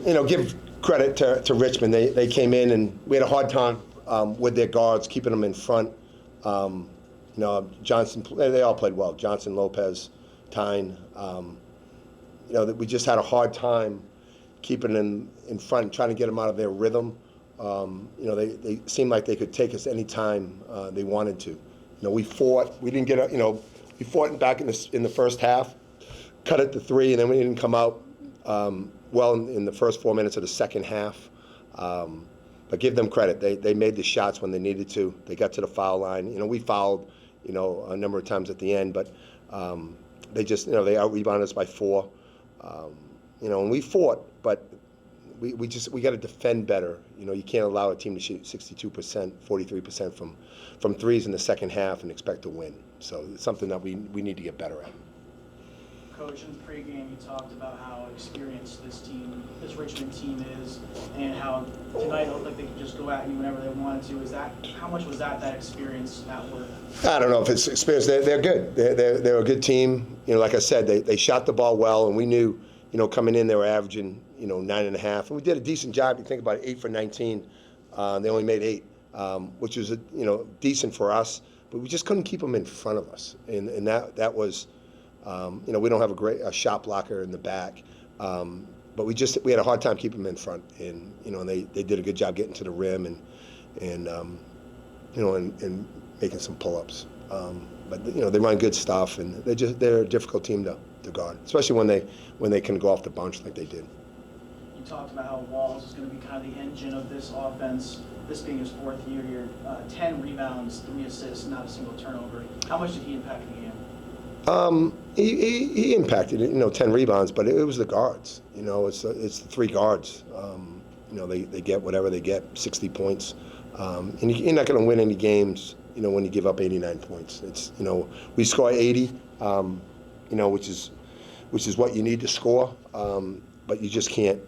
Give credit to Richmond. They came in and we had a hard time with their guards, keeping them in front. Johnson, they all played well. Johnson, Lopez, Tyne. That we just had a hard time keeping them in front, trying to get them out of their rhythm. They seemed like they could take us any time they wanted to. We fought. We didn't get. We fought back in the first half, cut it to 3, and then we didn't come out well in the first 4 minutes of the second half. But give them credit. They made the shots when they needed to. They got to the foul line. We fouled, a number of times at the end, but they just, they out-rebounded us by 4. And we fought, but we got to defend better. You can't allow a team to shoot 62%, 43% from threes in the second half and expect to win. So it's something that we need to get better at. Coach, in the pregame, you talked about how experienced this Richmond team is, and how tonight it looked like they could just go at you whenever they wanted to. How much was that experience at work? I don't know if it's experience. They're good. They're a good team. Like I said, they shot the ball well, and we knew, coming in they were averaging, 9.5, and we did a decent job. You think about it, 8 for 19. They only made 8, which was decent for us, but we just couldn't keep them in front of us, and that was. We don't have a shot blocker in the back, but we had a hard time keeping them in front, and they did a good job getting to the rim and making some pull-ups. But they run good stuff, and they're a difficult team to guard, especially when they can go off the bunch like they did. You talked about how Walls is going to be kind of the engine of this offense. This being his 4th year, 10 rebounds, 3 assists, not a single turnover. How much did he impact the game? He impacted it, 10 rebounds, but it was the guards. It's the 3 guards. They get whatever they get, 60 points. And you're not going to win any games, when you give up 89 points. It's, we score 80, which is what you need to score. But you just can't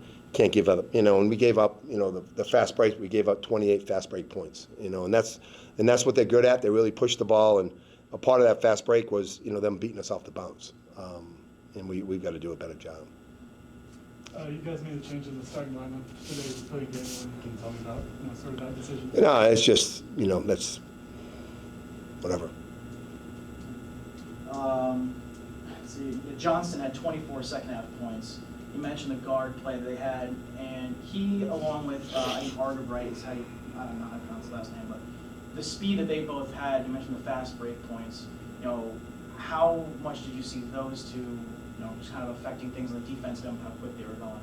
give up, and we gave up, the fast break, we gave up 28 fast break points, and that's what they're good at. They really push the ball, and a part of that fast break was, them beating us off the bounce, and we've got to do a better job. You guys made a change in the starting lineup today with Postgame. Can you tell me about sort of that decision? No, it's just that's whatever. Let's see. Johnston had 24 second-half points. You mentioned the guard play that they had, and he, along with I think Arterbright is I don't know how to pronounce the last name, but the speed that they both had, you mentioned the fast break points, how much did you see those two, just kind of affecting things on the defensive end, how quick they were going?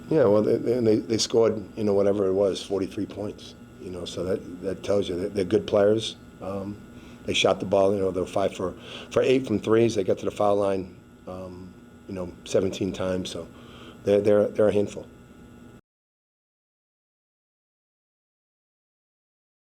Yeah, well, they scored, whatever it was, 43 points, so that tells you they're good players. They shot the ball, they were 5 for 8 from threes. They got to the foul line, 17 times, so they're a handful.